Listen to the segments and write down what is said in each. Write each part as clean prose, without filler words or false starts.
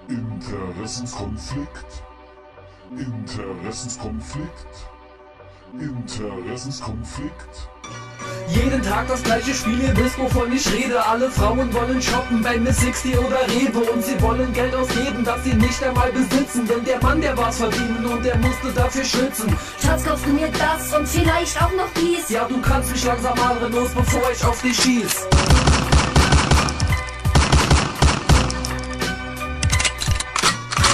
Interessenskonflikt. Interessenskonflikt. Interessenskonflikt. Jeden Tag das gleiche Spiel, ihr wisst wovon ich rede. Alle Frauen wollen shoppen bei Miss 60 oder Rewe. Und sie wollen Geld ausgeben, das sie nicht einmal besitzen. Denn der Mann, der war's verdienen und der musste dafür schwitzen. Schatz, kaufst du mir das und vielleicht auch noch dies? Ja, du kannst mich langsam mal los, bevor ich auf dich schieß.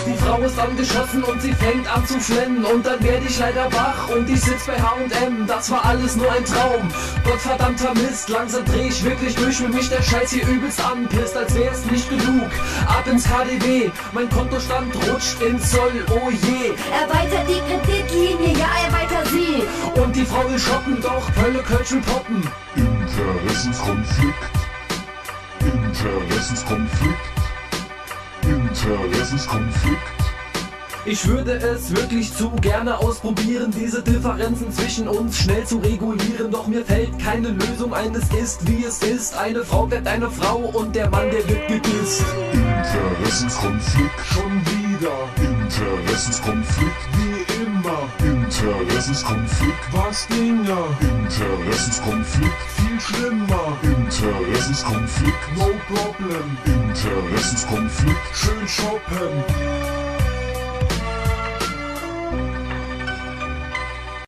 Die Frau ist angeschossen und sie fängt an zu flennen. Und dann werde ich leider wach und ich sitz bei H&M. Das war alles nur ein Traum, gottverdammter Mist. Langsam dreh ich wirklich durch, wenn mich der Scheiß hier übelst anpisst. Als wär's nicht genug, ab ins KDW. Mein Kontostand rutscht ins Soll, oh je. Erweitert die Kreditlinie, ja, erweitert sie. Und die Frau will shoppen, doch Pölle Kölsch will poppen. Interessenskonflikt. Interessenskonflikt. Interessenskonflikt. Ich würde es wirklich zu gerne ausprobieren, diese Differenzen zwischen uns schnell zu regulieren. Doch mir fällt keine Lösung ein, es ist wie es ist. Eine Frau bleibt eine Frau und der Mann, der wird gedisst. Interessenskonflikt. Schon wieder, Interessenskonflikt. wie immer, Interessenskonflikt. was ginge, Interessenskonflikt. viel schlimmer, Interessenskonflikt. no problem, Interessenskonflikt. schön shoppen.